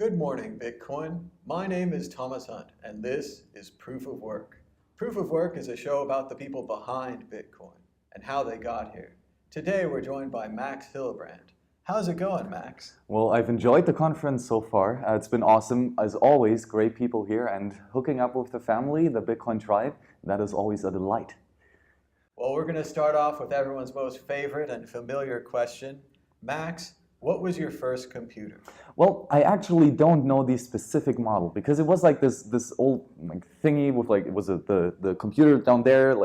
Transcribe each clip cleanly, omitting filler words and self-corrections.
Good morning, Bitcoin. My name is Thomas Hunt, and this is Proof of Work. Proof of Work is a show about the people behind Bitcoin and how they got here. Today, we're joined by Max Hillebrand. How's it going, Max? Well, I've enjoyed the conference so far. It's been awesome. As always, great people here, and hooking up with the family, the Bitcoin tribe, that is always a delight. Well, we're going to start off with everyone's most favorite and familiar question. Max, what was your first computer? Well, I actually don't know the specific model because it was like this old thingy with it was the computer down there,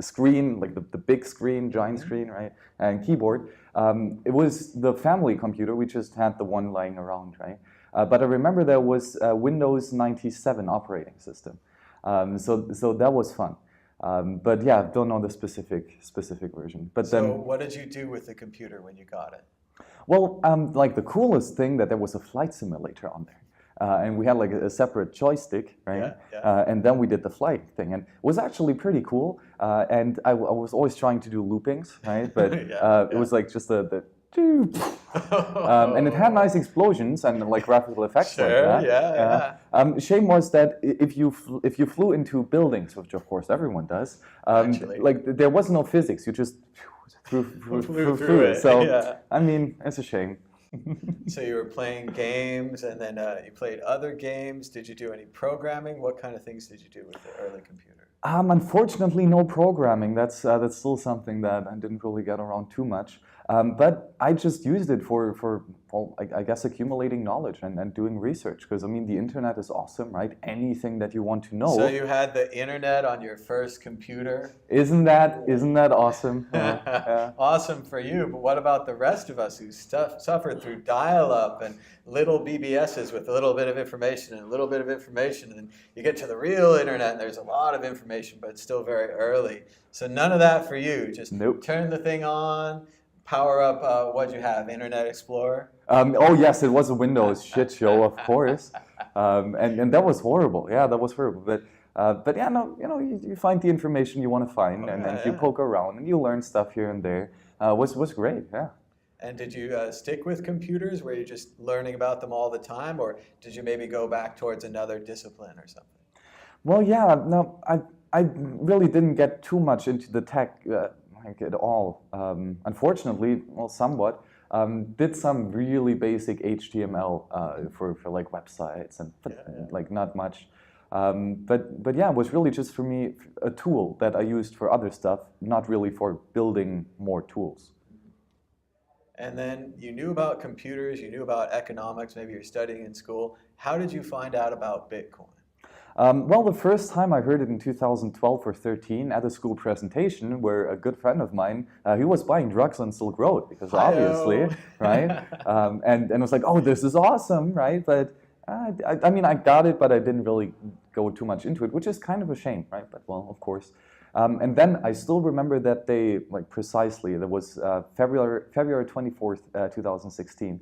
screen, the big screen, giant screen, right, and keyboard. It was the family computer. We just had the one lying around, right? But I remember there was a Windows 97 operating system, so that was fun. But yeah, don't know the specific version. But so what did you do with the computer when you got it? Well, the coolest thing that there was a flight simulator on there. And we had like a separate joystick, right? Yeah. And then we did the flight thing, and it was actually pretty cool. And I was always trying to do loopings, right? But it was like just the and it had nice explosions and like graphical effects like that. Shame was that if you flew into buildings, which of course everyone does, there was no physics. You just flew through it. So I mean, it's a shame. So you were playing games, and then you played other games. Did you do any programming? What kind of things did you do with the early computer? Unfortunately, no programming. That's still something that I didn't really get around too much. But I just used it for I guess accumulating knowledge and doing research, because I mean the internet is awesome, right? Anything that you want to know. So you had the internet on your first computer. Isn't that awesome? Awesome for you, but what about the rest of us who suffered through dial-up and little BBSs with a little bit of information and a little bit of information, and you get to the real internet and there's a lot of information, but it's still very early. So none of that for you. Just turn the thing on. Power up, what'd you have, Internet Explorer? Oh yes, it was a Windows shit show, of course, and that was horrible. Yeah, that was horrible. But yeah, no, you find the information you want to find, and you poke around and you learn stuff here and there. Was great, yeah. And did you stick with computers? Were you just learning about them all the time, or did you maybe go back towards another discipline or something? Well, yeah, no, I really didn't get too much into the tech. At all. Unfortunately, well, somewhat. Did some really basic HTML for like websites and like not much. But yeah, it was really just for me a tool that I used for other stuff, not really for building more tools. And then you knew about computers, you knew about economics, maybe you're studying in school. How did you find out about Bitcoin? Well, the first time I heard it in 2012 or 13 at a school presentation where a good friend of mine, he was buying drugs on Silk Road, because obviously, right? And I was like, oh, this is awesome, right? But I mean, I got it, but I didn't really go too much into it, which is kind of a shame, right? But well, of course. And then I still remember that day, like precisely, there was February 24th, 2016.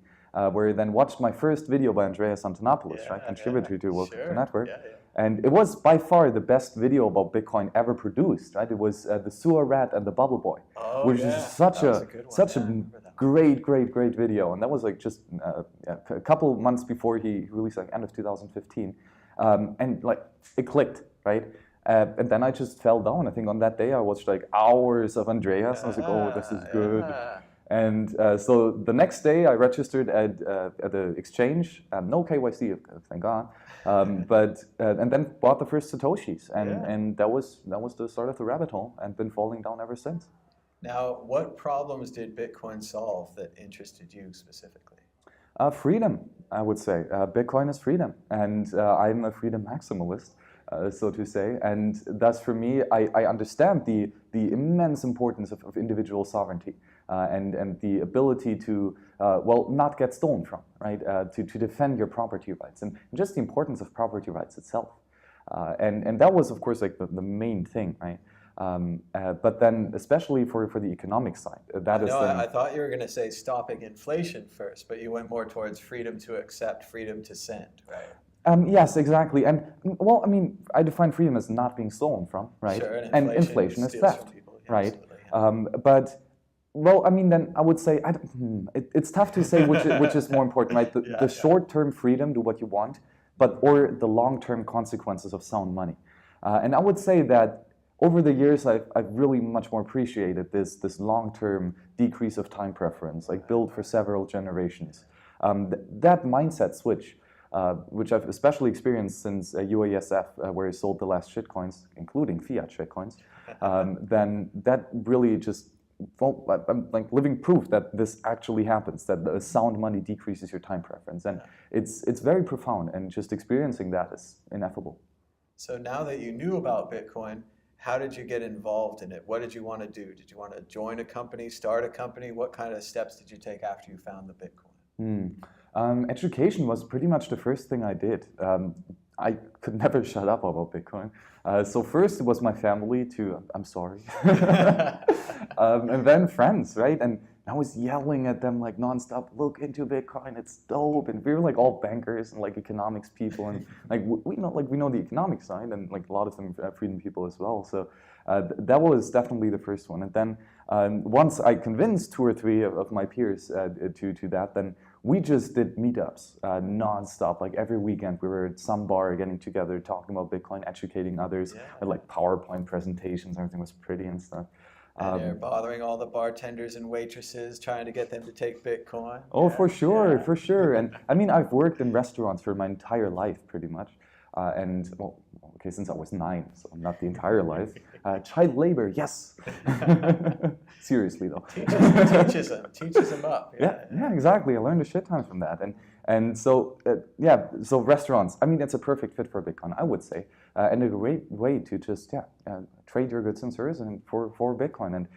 Where I then watched my first video by Andreas Antonopoulos, right, contributor to WorldCryptoNetwork. And it was by far the best video about Bitcoin ever produced, right? It was the Sewer Rat and the Bubble Boy, which is such a great video. And that was like just a couple months before he released, like end of 2015. And like it clicked, right? And then I just fell down. I think on that day I watched like hours of Andreas. And I was like, oh, this is good. And so the next day I registered at the exchange, no KYC, thank God, and then bought the first Satoshis, and that was the start of the rabbit hole, and been falling down ever since. Now, what problems did Bitcoin solve that interested you specifically? Freedom, I would say. Bitcoin is freedom, and I'm a freedom maximalist. So to say, and thus for me, I understand the immense importance of individual sovereignty and the ability to not get stolen from, right? To defend your property rights, and just the importance of property rights itself, and that was of course like the main thing, right? But then especially for the economic side, I thought you were going to say stopping inflation first, but you went more towards freedom to accept, freedom to send, right? Yes, exactly. And well, I mean, I define freedom as not being stolen from, right? Sure, and inflation is theft, people, right? Yeah. But Well, I mean, then I would say it's tough to say which is more important, right? The short-term freedom, do what you want, or the long-term consequences of sound money. And I would say that over the years, I've really much more appreciated this long-term decrease of time preference, like built for several generations. That mindset switch, which I've especially experienced since UASF, where I sold the last shitcoins, including fiat shitcoins, then that really just, well, I'm like living proof that this actually happens, that the sound money decreases your time preference. And it's very profound, and just experiencing that is ineffable. So now that you knew about Bitcoin, how did you get involved in it? What did you want to do? Did you want to join a company, start a company? What kind of steps did you take after you found the Bitcoin? Education was pretty much the first thing I did. I could never shut up about Bitcoin. So first it was my family I'm sorry. And then friends, right? And I was yelling at them like nonstop, look into Bitcoin, it's dope. And we were like all bankers and like economics people, and like we know the economic side, and like a lot of them freedom people as well. So that was definitely the first one. And then once I convinced 2 or 3 of my peers to that, then we just did meetups nonstop. Like every weekend, we were at some bar getting together, talking about Bitcoin, educating others, with like PowerPoint presentations. Everything was pretty and stuff. And you're bothering all the bartenders and waitresses, trying to get them to take Bitcoin. Oh, for sure, for sure. And I mean, I've worked in restaurants for my entire life, pretty much. And well, okay, since I was 9, so not the entire life. Child labor, yes. Seriously though. Teaches them up. Yeah, exactly. I learned a shit ton from that, and so so restaurants. I mean, it's a perfect fit for Bitcoin, I would say, and a great way to just trade your goods and services for Bitcoin. And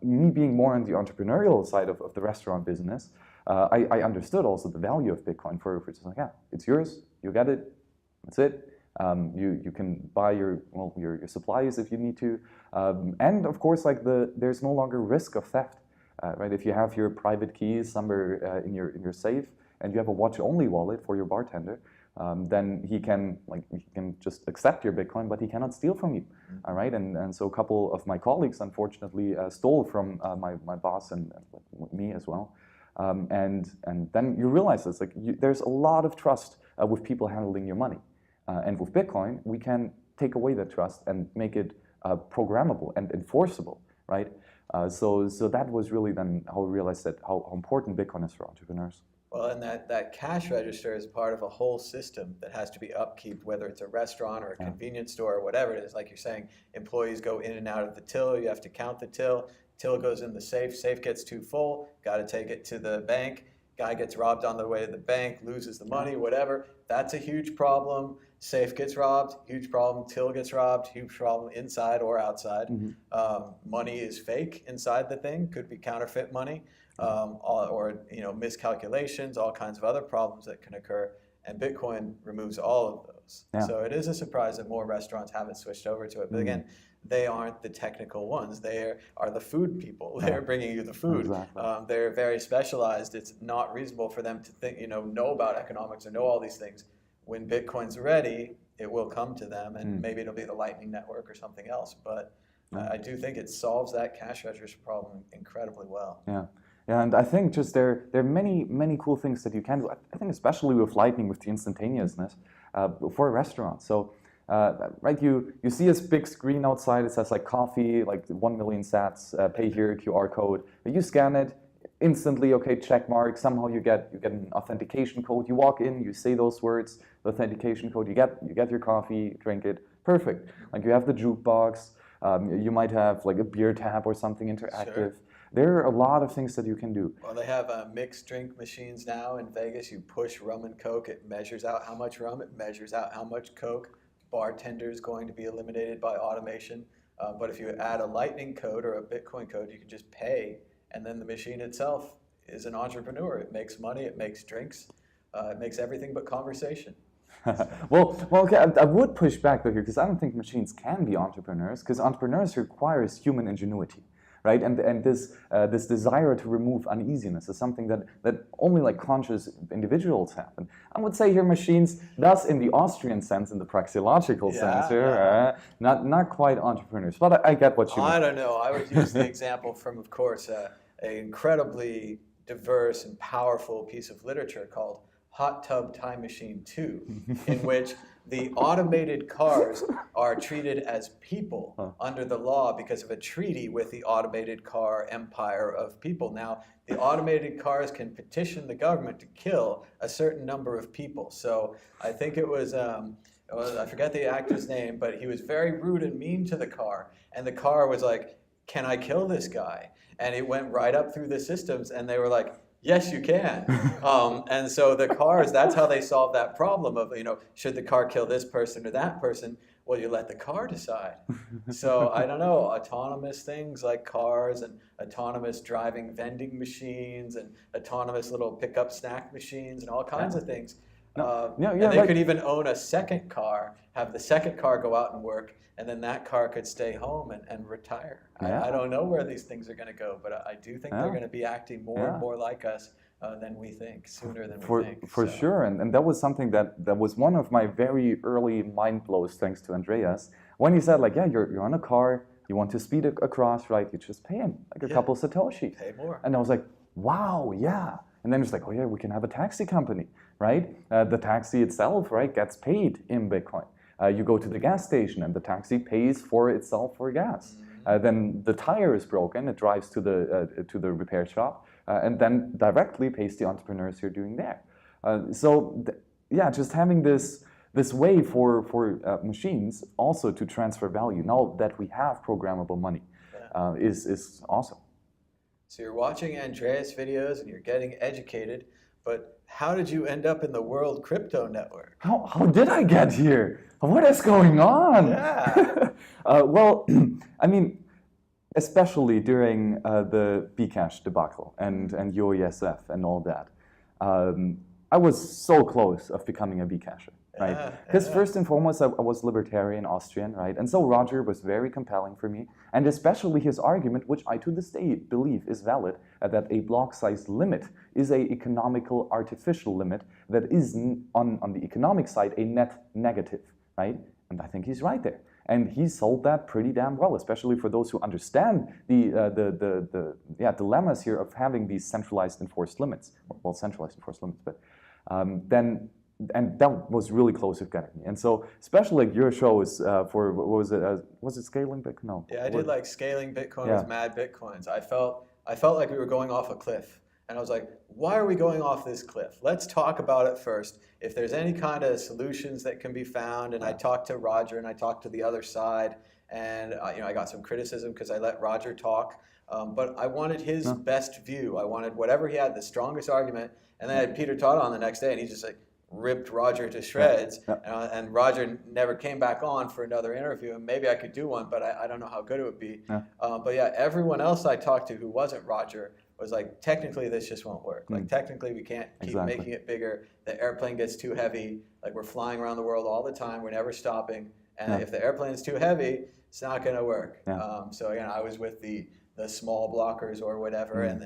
me being more on the entrepreneurial side of the restaurant business, I understood also the value of Bitcoin for just like, it's yours, you get it, that's it. You can buy your supplies if you need to, and of course, like there's no longer risk of theft, right? If you have your private keys somewhere in your safe, and you have a watch-only wallet for your bartender, then he can just accept your Bitcoin, but he cannot steal from you, all right? And so a couple of my colleagues, unfortunately, stole from my boss and me as well, and then you realize this, there's a lot of trust with people handling your money. And with Bitcoin, we can take away that trust and make it programmable and enforceable, right? So that was really then how we realized that how important Bitcoin is for entrepreneurs. Well, and that cash register is part of a whole system that has to be upkeep, whether it's a restaurant or a convenience store or whatever it is. Like you're saying, employees go in and out of the till, you have to count the till goes in the safe gets too full, got to take it to the bank, guy gets robbed on the way to the bank, loses the money, whatever. That's a huge problem. Safe gets robbed, huge problem. Till gets robbed, huge problem inside or outside. Money is fake inside the thing, could be counterfeit money, or miscalculations, all kinds of other problems that can occur. And Bitcoin removes all of those. So it is a surprise that more restaurants haven't switched over to it. But again, they aren't the technical ones. They are the food people. They're bringing you the food. Exactly. They're very specialized. It's not reasonable for them to think, know about economics or know all these things. When Bitcoin's ready, it will come to them, and maybe it'll be the Lightning Network or something else. But I do think it solves that cash register problem incredibly well. Yeah, and I think just there are many cool things that you can do. I think especially with Lightning, with the instantaneousness for a restaurant. So, right, you see this big screen outside. It says like coffee, like 1 million sats, pay here, QR code. You scan it. Instantly, okay, check mark. Somehow you get an authentication code. You walk in, you say those words, the authentication code. You get your coffee, drink it. Perfect. Like you have the jukebox. You might have like a beer tap or something interactive. Sure. There are a lot of things that you can do. Well, they have mixed drink machines now in Vegas. You push rum and Coke. It measures out how much rum. It measures out how much Coke. Bartender is going to be eliminated by automation. But if you add a Lightning code or a Bitcoin code, you can just pay. And then the machine itself is an entrepreneur. It makes money, it makes drinks, it makes everything but conversation. well, okay, I would push back though here, because I don't think machines can be entrepreneurs, because entrepreneurs requires human ingenuity, right? And this desire to remove uneasiness is something that only like conscious individuals have. And I would say here machines, thus in the Austrian sense, in the praxeological sense here, not quite entrepreneurs. But I get what you mean. I don't know. I would use the example from, of course, an incredibly diverse and powerful piece of literature called Hot Tub Time Machine 2, in which the automated cars are treated as people under the law because of a treaty with the automated car empire of people. Now, the automated cars can petition the government to kill a certain number of people. So I think it was, I forget the actor's name, but he was very rude and mean to the car. And the car was like, can I kill this guy? And it went right up through the systems, and they were like, yes, you can. And so the cars, that's how they solve that problem of, should the car kill this person or that person? Well, you let the car decide. So I don't know, autonomous things like cars and autonomous driving vending machines and autonomous little pickup snack machines and all kinds of things. And they could even own a second car, have the second car go out and work, and then that car could stay home and retire. I don't know where these things are going to go, but I do think they're going to be acting more and more like us than we think, sooner than we think. For sure, and that was something that was one of my very early mind blows, thanks to Andreas, when he said, like, yeah, you're on a car, you want to speed across, right? You just pay him, like a couple Satoshi. Pay more. And I was like, wow, yeah. And then it's like, oh yeah, we can have a taxi company, right? The taxi itself, right, gets paid in Bitcoin. You go to the gas station and the taxi pays for itself for gas. Then the tire is broken, it drives to the repair shop, and then directly pays the entrepreneurs who are doing there. Just having this way for machines also to transfer value, now that we have programmable money, is awesome. So you're watching Andreas videos and you're getting educated, but how did you end up in the World Crypto Network? How did I get here? What is going on? Yeah. Well, I mean, especially during the Bcash debacle and UESF and all that, I was so close of becoming a Bcasher, right? Because first and foremost, I was libertarian Austrian, right? And so Roger was very compelling for me, and especially his argument, which I to this day believe is valid, that a block size limit is a economical artificial limit that is on the economic side a net negative, right? And I think he's right there. And he sold that pretty damn well, especially for those who understand the dilemmas here of having these centralized enforced limits. Well, centralized enforced limits, but and that was really close to getting me. And so, especially like your shows for, what was it Scaling Bitcoin? No. Yeah, I did like Scaling Bitcoin with Mad Bitcoins. I felt like we were going off a cliff. And I was like, why are we going off this cliff? Let's talk about it first. If there's any kind of solutions that can be found, and I talked to Roger and I talked to the other side, and I got some criticism because I let Roger talk, but I wanted his best view. I wanted whatever he had, the strongest argument. And then I had Peter Todd on the next day, and he just like ripped Roger to shreds. And Roger never came back on for another interview. And maybe I could do one, but I don't know how good it would be. But yeah, everyone else I talked to who wasn't Roger was like, technically this just won't work. Like technically we can't keep making it bigger. The airplane gets too heavy. Like we're flying around the world all the time. We're never stopping. And if the airplane is too heavy, it's not going to work. So again, I was with the small blockers or whatever, and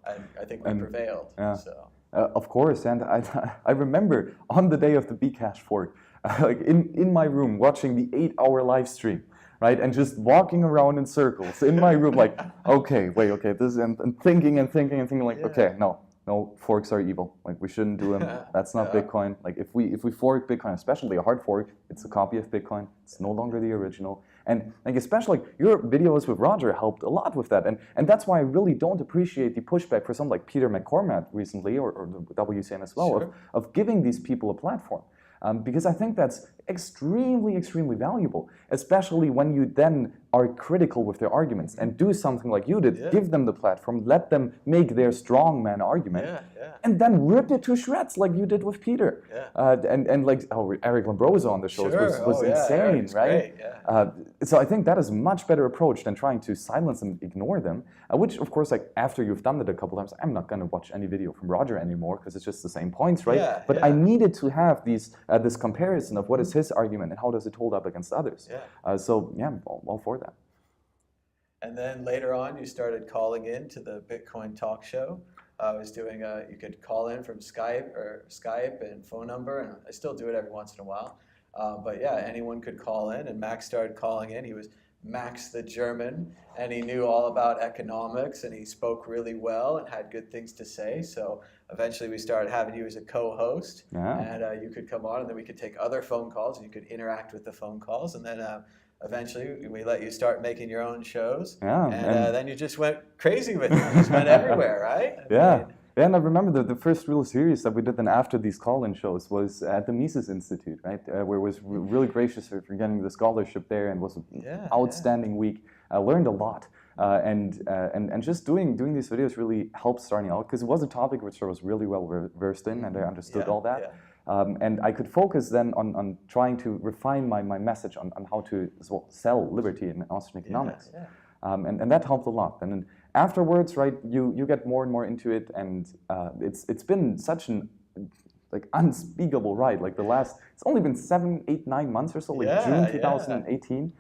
I think we prevailed. So. Of course, and I remember on the day of the Bcash fork, like in my room watching the 8-hour live stream, right, and just walking around in circles in my room, like, okay, this, and thinking like, okay, no, forks are evil. Like we shouldn't do them. That's not Bitcoin. Like if we fork Bitcoin, especially a hard fork, it's a copy of Bitcoin. It's no longer the original. And like especially your videos with Roger helped a lot with that. And that's why I really don't appreciate the pushback for some like Peter McCormack recently or the WCN as well of giving these people a platform. Because I think that's extremely, extremely valuable, especially when you then are critical with their arguments and do something like you did, give them the platform, let them make their strongman argument, and then rip it to shreds like you did with Peter. And like Eric Lombroso on the shows was insane, right? So I think that is a much better approach than trying to silence them, ignore them, which of course, like after you've done it a couple times, I'm not going to watch any video from Roger anymore because it's just the same points, right? But I needed to have these this comparison of what is his argument and how does it hold up against others. So yeah, I'm all for that. And then later on, you started calling in to the Bitcoin talk show. I was doing you could call in from Skype and phone number, and I still do it every once in a while. But yeah, anyone could call in, and Max started calling in. He was Max the German, and he knew all about economics, and he spoke really well and had good things to say. So eventually we started having you as a co-host, and you could come on, and then we could take other phone calls, and you could interact with the phone calls, and then eventually we let you start making your own shows, and then you just went crazy with it. You just went everywhere, right? I mean, and I remember the first real series that we did then after these call-in shows was at the Mises Institute, right? Where it was really gracious for getting the scholarship there, and was an outstanding week. I learned a lot, and just doing these videos really helped starting out, because it was a topic which I was really well versed in, and I understood all that. And I could focus then on trying to refine my message on how to sell liberty in Austrian economics. And that helped a lot. And then afterwards, right, you get more and more into it, and it's been such an unspeakable ride. Like it's only been 7, 8, 9 months or so, like June 2018.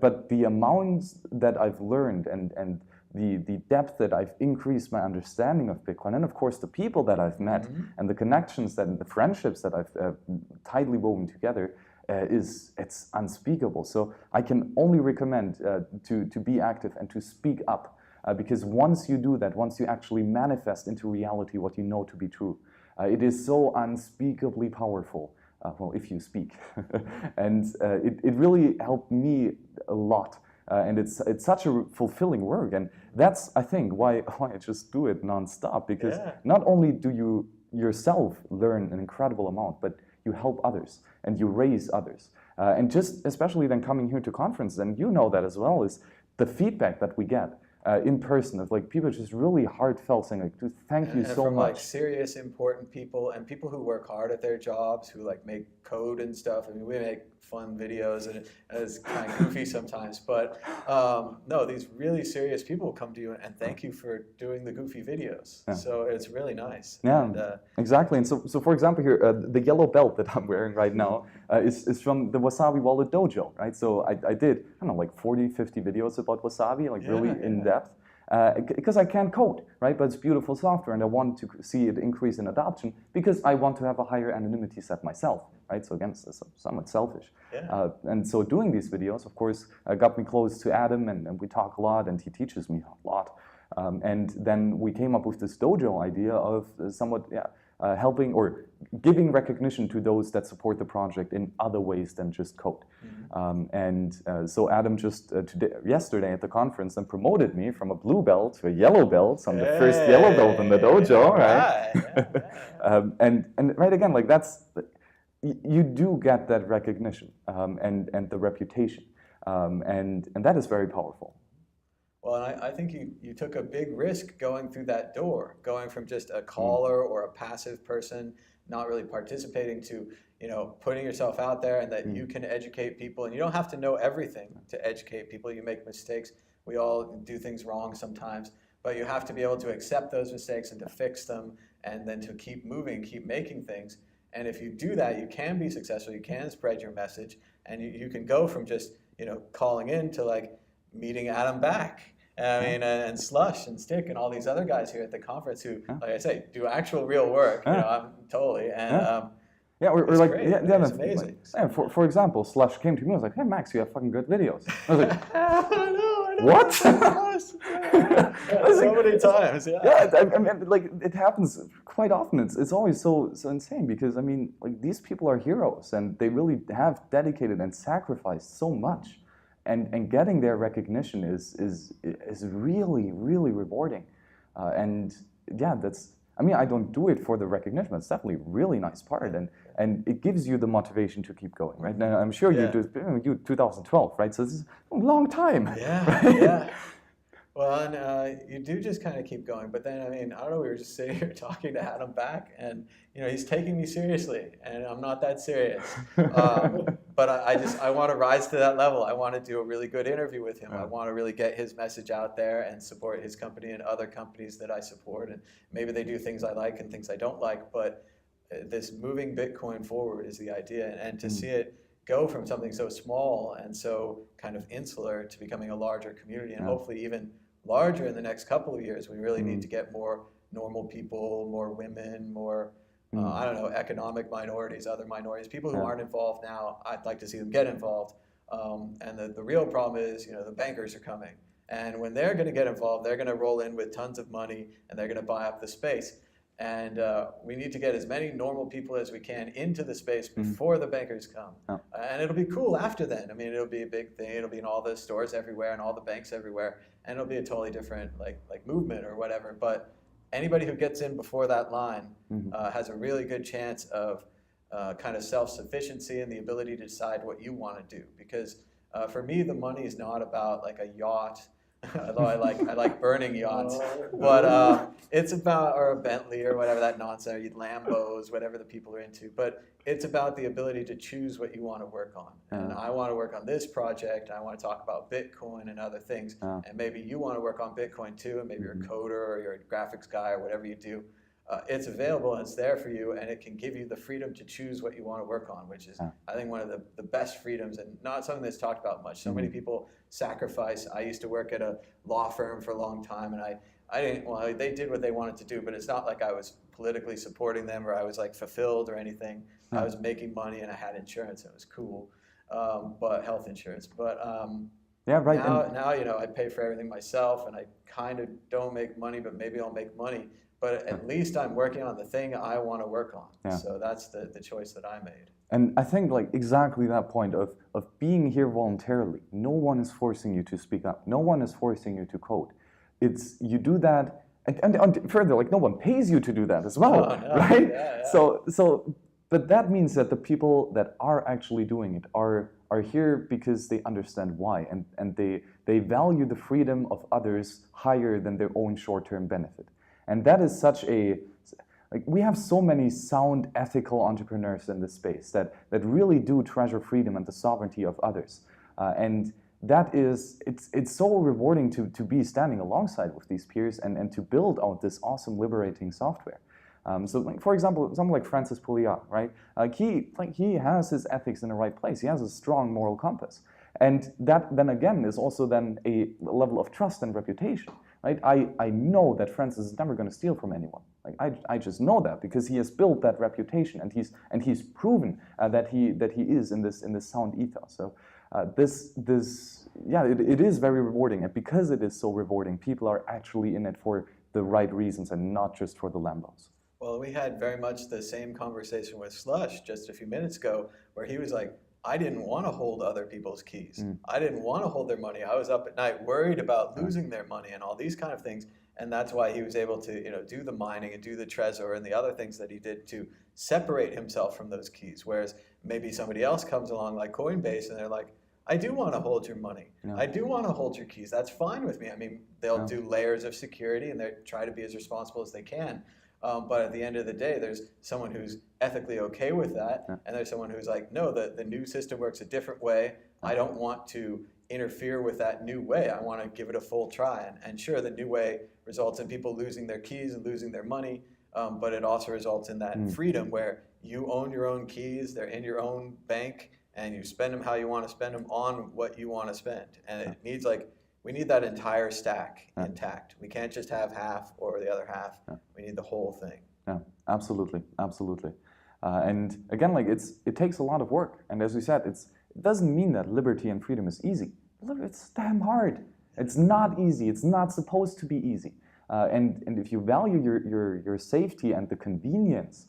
But the amounts that I've learned and the depth that I've increased my understanding of Bitcoin, and of course the people that I've met, and the connections and the friendships that I've tightly woven together, it's unspeakable. So I can only recommend to be active and to speak up, because once you do that, once you actually manifest into reality what you know to be true, it is so unspeakably powerful. Well, if you speak, and it really helped me a lot. And it's such a fulfilling work, and that's, I think, why I just do it nonstop, because not only do you yourself learn an incredible amount, but you help others and you raise others. And just especially then coming here to conference, and you know that as well, is the feedback that we get in person of like people just really heartfelt saying like, dude, thank you so much. Like serious, important people, and people who work hard at their jobs, who like make code and stuff. I mean, we make fun videos, and it's kind of goofy sometimes, but no, these really serious people come to you and thank you for doing the goofy videos. So it's really nice. Exactly. And so for example here, the yellow belt that I'm wearing right now is from the Wasabi Wallet Dojo, right? So I did, I don't know, like 40, 50 videos about Wasabi, like really in depth. Because I can't code, right? But it's beautiful software, and I want to see it increase in adoption because I want to have a higher anonymity set myself, right? So again, it's somewhat selfish. And so doing these videos, of course, got me close to Adam, and we talk a lot, and he teaches me a lot. And then we came up with this dojo idea of somewhat, helping or giving recognition to those that support the project in other ways than just code. So Adam just yesterday at the conference and promoted me from a blue belt to a yellow belt. So I'm the first yellow belt in the dojo, right? And right again, like you do get that recognition and the reputation, and that is very powerful. Well, and I think you took a big risk going through that door, going from just a caller or a passive person, not really participating, to putting yourself out there, and that you can educate people, and you don't have to know everything to educate people. You make mistakes. We all do things wrong sometimes, but you have to be able to accept those mistakes and to fix them, and then to keep moving, keep making things. And if you do that, you can be successful. You can spread your message, and you can go from just calling in to like meeting Adam back. I mean, and Slush and Stick and all these other guys here at the conference who, like I say, do actual real work. I'm totally. And we're like, great. It's amazing. For example, Slush came to me and was like, "Hey Max, you have fucking good videos." I was like, I know. What? So many times. I mean, like it happens quite often. It's always so insane, because I mean, like these people are heroes, and they really have dedicated and sacrificed so much. And getting their recognition is really, really rewarding. I mean, I don't do it for the recognition, but it's definitely a really nice part. And it gives you the motivation to keep going, right? And I'm sure you do 2012, right? So this is a long time. Right? Well, and you do just kind of keep going. But then, I mean, I don't know, we were just sitting here talking to Adam back, and, he's taking me seriously, and I'm not that serious. But I want to rise to that level. I want to do a really good interview with him. I want to really get his message out there and support his company and other companies that I support. And maybe they do things I like and things I don't like, but this moving Bitcoin forward is the idea. And to see it go from something so small and so kind of insular to becoming a larger community, and hopefully even larger in the next couple of years. We really need to get more normal people, more women, more, I don't know, economic minorities, other minorities, people who aren't involved now. I'd like to see them get involved. And the real problem is, the bankers are coming. And when they're going to get involved, they're going to roll in with tons of money and they're going to buy up the space. And we need to get as many normal people as we can into the space before the bankers come. Oh. And it'll be cool after then. I mean, it'll be a big thing. It'll be in all the stores everywhere and all the banks everywhere. And it'll be a totally different like movement or whatever. But anybody who gets in before that line has a really good chance of kind of self-sufficiency and the ability to decide what you want to do. Because for me, the money is not about like a yacht, although I like burning yachts, but it's about, or a Bentley or whatever that nonsense, Lambos, whatever the people are into. But it's about the ability to choose what you want to work on. And I want to work on this project. I want to talk about Bitcoin and other things. And maybe you want to work on Bitcoin too, and maybe you're a coder or you're a graphics guy or whatever you do. It's available and it's there for you, and it can give you the freedom to choose what you want to work on, which is, I think, one of the best freedoms and not something that's talked about much. So many people sacrifice. I used to work at a law firm for a long time, and I didn't, well, they did what they wanted to do, but it's not like I was politically supporting them or I was like fulfilled or anything. I was making money and I had insurance, and it was cool, but health insurance. But yeah, right. Now, I pay for everything myself, and I kind of don't make money, but maybe I'll make money. But at least I'm working on the thing I want to work on. Yeah. So that's the choice that I made. And I think like exactly that point of being here voluntarily. No one is forcing you to speak up. No one is forcing you to code. It's you do that, and further, like no one pays you to do that as well, right? Yeah. So, but that means that the people that are actually doing it are here because they understand why, and they value the freedom of others higher than their own short-term benefit. And that is such a, like we have so many sound ethical entrepreneurs in this space that really do treasure freedom and the sovereignty of others. And that is, it's so rewarding to be standing alongside with these peers and to build out this awesome liberating software. So like, for example, someone like Francis Pouliot, right? He has his ethics in the right place. He has a strong moral compass. And that then again is also then a level of trust and reputation. Right? I know that Francis is never going to steal from anyone. Like I just know that because he has built that reputation and he's proven that he is in this sound ethos. So it is very rewarding, and because it is so rewarding, people are actually in it for the right reasons and not just for the Lambos. Well, we had very much the same conversation with Slush just a few minutes ago, where he was like, I didn't want to hold other people's keys. I didn't want to hold their money. I was up at night worried about losing their money and all these kind of things. And that's why he was able to, do the mining and do the Trezor and the other things that he did to separate himself from those keys. Whereas maybe somebody else comes along like Coinbase and they're like, I do want to hold your money. No. I do want to hold your keys. That's fine with me. I mean, they'll do layers of security and they try to be as responsible as they can. But at the end of the day, there's someone who's ethically okay with that, and there's someone who's like, no, the new system works a different way. I don't want to interfere with that new way. I want to give it a full try. And sure, the new way results in people losing their keys and losing their money, but it also results in that freedom where you own your own keys, they're in your own bank, and you spend them how you want to spend them on what you want to spend. And it needs we need that entire stack intact. We can't just have half or the other half. We need the whole thing. Yeah, absolutely. And again, it takes a lot of work. And as we said, it doesn't mean that liberty and freedom is easy. It's damn hard. It's not easy. It's not supposed to be easy. And if you value your safety and the convenience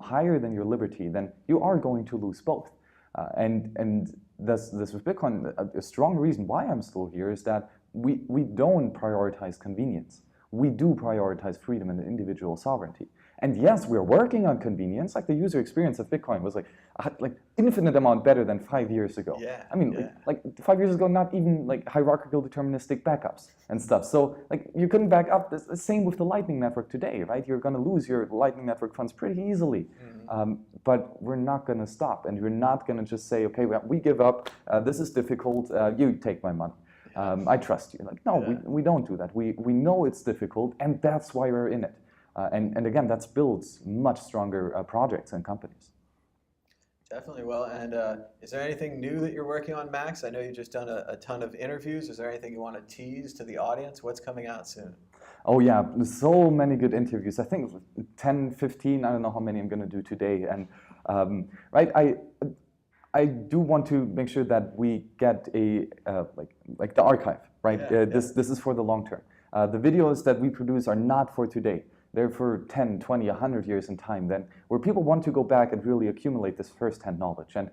higher than your liberty, then you are going to lose both. And this with Bitcoin, a strong reason why I'm still here is that we don't prioritize convenience. We do prioritize freedom and individual sovereignty. And yes, we're working on convenience. Like the user experience of Bitcoin was like infinite amount better than 5 years ago. Yeah, I mean, like 5 years ago, not even like hierarchical deterministic backups and stuff. So like you couldn't back up. The same with the Lightning Network today, right? You're going to lose your Lightning Network funds pretty easily. But we're not going to stop, and we're not going to just say, okay, well, we give up. This is difficult. You take my money. I trust you. Like no, we don't do that. We know it's difficult, and that's why we're in it. And again, that builds much stronger projects and companies. Definitely. Well, and is there anything new that you're working on, Max? I know you've just done a ton of interviews. Is there anything you want to tease to the audience? What's coming out soon? Oh yeah, so many good interviews. I think 10, 15, I don't know how many I'm going to do today. And right, I do want to make sure that we get a like the archive, right? This is for the long term. The videos that we produce are not for today. They're for 10, 20, 100 years in time, then where people want to go back and really accumulate this first-hand knowledge. And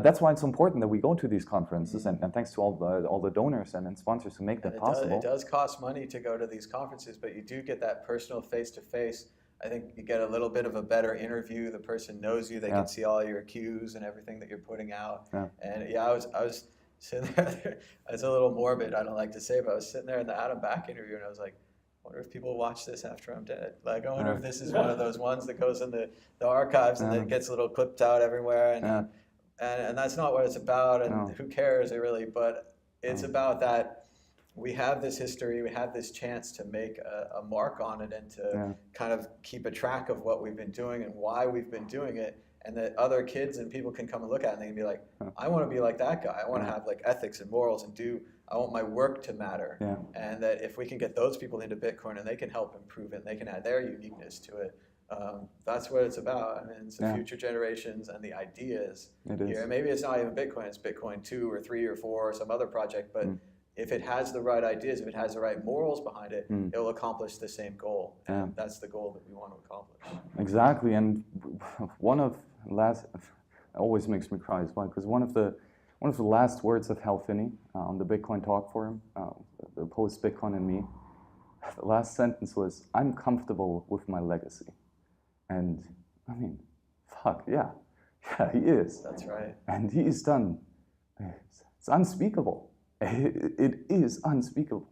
that's why it's important that we go to these conferences, and thanks to all the donors and sponsors who make that possible. It does cost money to go to these conferences, but you do get that personal face-to-face. I think you get a little bit of a better interview. The person knows you. They can see all your cues and everything that you're putting out. And I was sitting there. It's a little morbid. I don't like to say, but I was sitting there in the Adam Back interview, and I was like, I wonder if people watch this after I'm dead. Like, I wonder if this is one of those ones that goes in the archives and then gets a little clipped out everywhere. And that's not what it's about. And who cares, really? But it's about that we have this history, we have this chance to make a mark on it and to kind of keep a track of what we've been doing and why we've been doing it. And that other kids and people can come and look at it and they can be like, I want to be like that guy. I want to have like ethics and morals and I want my work to matter. And that if we can get those people into Bitcoin and they can help improve it and they can add their uniqueness to it, that's what it's about. I mean, it's the future generations and the ideas here. And maybe it's not even Bitcoin, it's Bitcoin 2 or 3 or 4 or some other project, but if it has the right ideas, if it has the right morals behind it, it will accomplish the same goal. And that's the goal that we want to accomplish. Exactly. And it always makes me cry as well, because one of the last words of Hal Finney on the Bitcoin Talk Forum, the post Bitcoin and Me, the last sentence was, "I'm comfortable with my legacy." And I mean, fuck, yeah, he is. That's right. And he's done, it's unspeakable. It is unspeakable.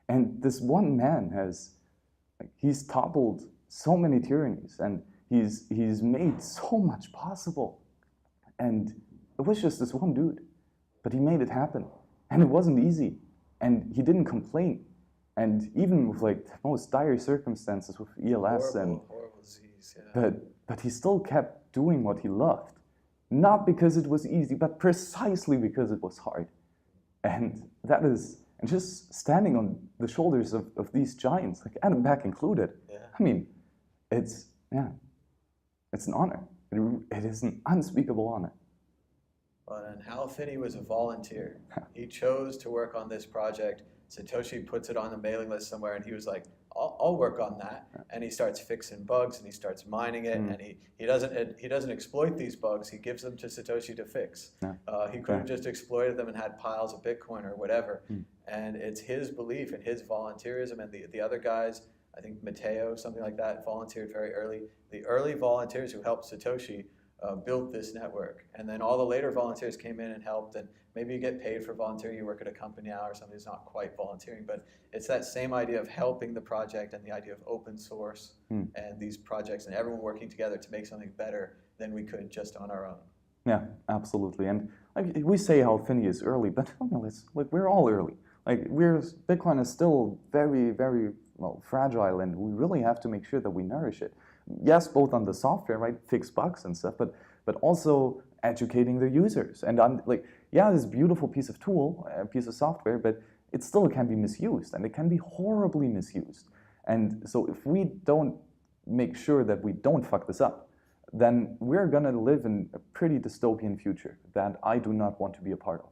And this one man he's toppled so many tyrannies, and he's made so much possible. And it was just this one dude, but he made it happen. And it wasn't easy. And he didn't complain. And even with like the most dire circumstances with ELS horrible disease, yeah. But he still kept doing what he loved. Not because it was easy, but precisely because it was hard. And and just standing on the shoulders of these giants, like Adam Back included. I mean, it's an honor. It is an unspeakable honor. Well, and Hal Finney was a volunteer. He chose to work on this project. Satoshi puts it on the mailing list somewhere, and he was like, I'll work on that. And he starts fixing bugs, and he starts mining it, and he doesn't exploit these bugs. He gives them to Satoshi to fix. He could have just exploited them and had piles of Bitcoin or whatever. And it's his belief and his volunteerism, and the other guys, I think Matteo, something like that, volunteered very early. The early volunteers who helped Satoshi built this network. And then all the later volunteers came in and helped, and maybe you get paid for volunteering, you work at a company now or something that's not quite volunteering, but it's that same idea of helping the project and the idea of open source and these projects and everyone working together to make something better than we could just on our own. Yeah, absolutely. And like we say how Finney is early, but we're all early. Bitcoin is still very, very fragile, and we really have to make sure that we nourish it. Yes, both on the software, right, fix bugs and stuff, but also educating the users. And this beautiful piece of tool, a piece of software, but it still can be misused, and it can be horribly misused. And so if we don't make sure that we don't fuck this up, then we're gonna live in a pretty dystopian future that I do not want to be a part of.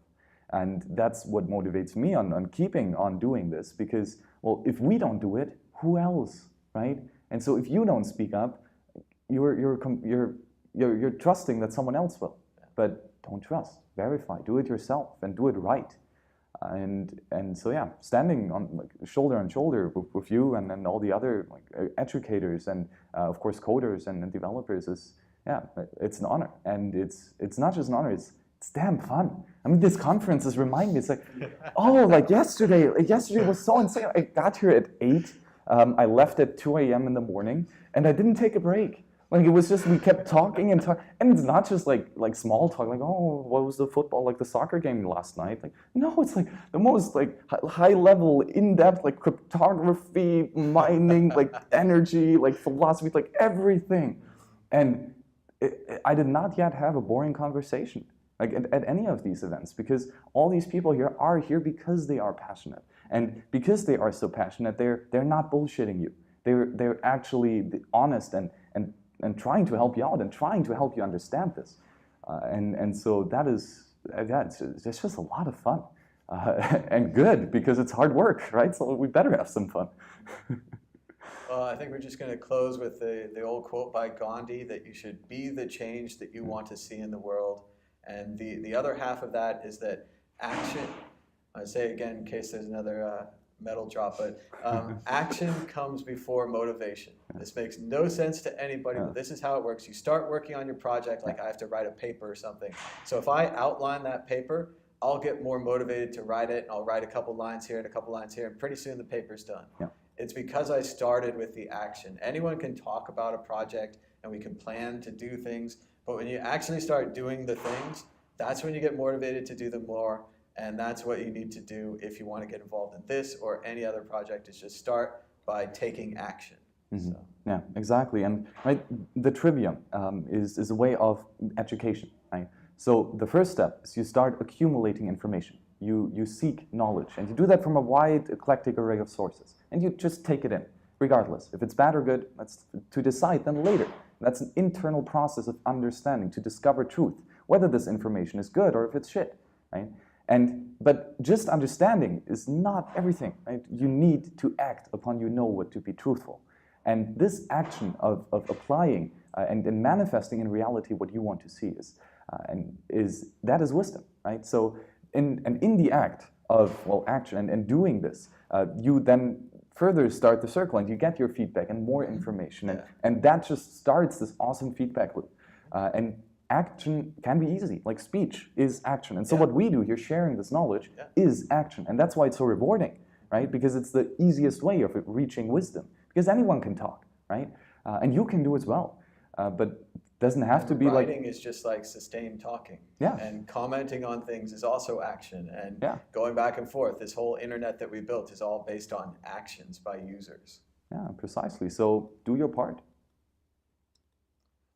And that's what motivates me on keeping on doing this, because, well, if we don't do it, who else, right? And so if you don't speak up, you're trusting that someone else will. But don't trust, verify, do it yourself, and do it right. And so yeah, standing on shoulder on shoulder with you and all the other educators and of course coders and developers it's an honor. And it's not just an honor, it's damn fun. I mean, this conferences remind me, it's like, yesterday was so insane. I got here at 8, I left at 2 a.m. in the morning, and I didn't take a break. Like, it was just, we kept talking and talking, and it's not just like small talk, like, oh, what was the football, like the soccer game last night? Like, no, it's like the most high level, in-depth, like cryptography, mining, like energy, like philosophy, like everything. And I did not yet have a boring conversation. Like at any of these events, because all these people here are here because they are passionate, and because they are so passionate, they're not bullshitting you. They're actually honest and trying to help you out and trying to help you understand this. And so that is, it's just a lot of fun. And good, because it's hard work, right? So we better have some fun. Well, I think we're just going to close with the old quote by Gandhi that you should be the change that you want to see in the world. And the other half of that is that action, I say again in case there's another metal drop, but action comes before motivation. This makes no sense to anybody, but this is how it works. You start working on your project, like I have to write a paper or something. So if I outline that paper, I'll get more motivated to write it, and I'll write a couple lines here and a couple lines here, and pretty soon the paper's done. Yeah. It's because I started with the action. Anyone can talk about a project, and we can plan to do things, but when you actually start doing the things, that's when you get motivated to do them more, and that's what you need to do if you want to get involved in this or any other project, is just start by taking action. Mm-hmm. So. Yeah, exactly. And right, the trivium is a way of education, right? So the first step is you start accumulating information. You seek knowledge, and you do that from a wide, eclectic array of sources. And you just take it in, regardless. If it's bad or good, that's to decide then later. That's an internal process of understanding, to discover truth, whether this information is good or if it's shit, right? But just understanding is not everything, right? You need to act upon you know what to be truthful. And this action of applying and manifesting in reality what you want to see is wisdom, right? So in the act of action and doing this, you then further start the circle, and you get your feedback and more information, and that just starts this awesome feedback loop. And action can be easy, like speech is action. And so what we do here, sharing this knowledge, is action. And that's why it's so rewarding, right? Because it's the easiest way of reaching wisdom. Because anyone can talk, right? And you can do as well. But doesn't have to be like... Writing is just like sustained talking. Yeah. And commenting on things is also action. And going back and forth, this whole internet that we built is all based on actions by users. Yeah, precisely. So do your part.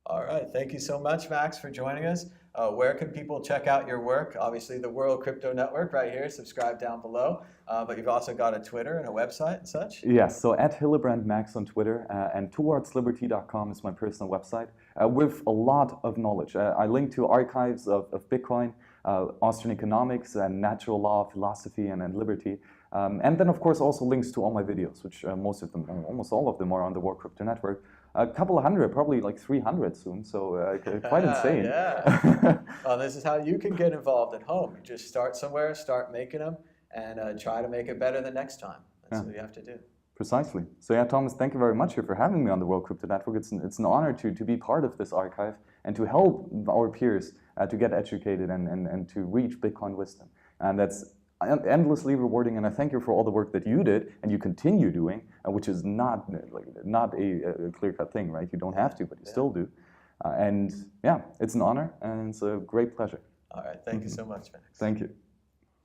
All right. Thank you so much, Max, for joining us. Where can people check out your work? Obviously, the World Crypto Network right here. Subscribe down below. But you've also got a Twitter and a website and such? Yes. So @HillebrandMax on Twitter, and towardsliberty.com is my personal website with a lot of knowledge. I link to archives of Bitcoin, Austrian economics, and natural law, philosophy, and liberty. And then, of course, also links to all my videos, which almost all of them are on the World Crypto Network. A couple of hundred, probably like 300 soon, so quite insane. Yeah. Well, this is how you can get involved at home. You just start somewhere, start making them, and try to make it better the next time. That's what you have to do. Precisely. So yeah, Thomas, thank you very much here for having me on the World Crypto Network. It's an honor to be part of this archive and to help our peers to get educated and to reach Bitcoin wisdom. And that's endlessly rewarding, and I thank you for all the work that you did and you continue doing, which is not a clear-cut thing, right? You don't have to, but you still do. And yeah, it's an honor and it's a great pleasure. All right, thank you so much, Max. Thank you.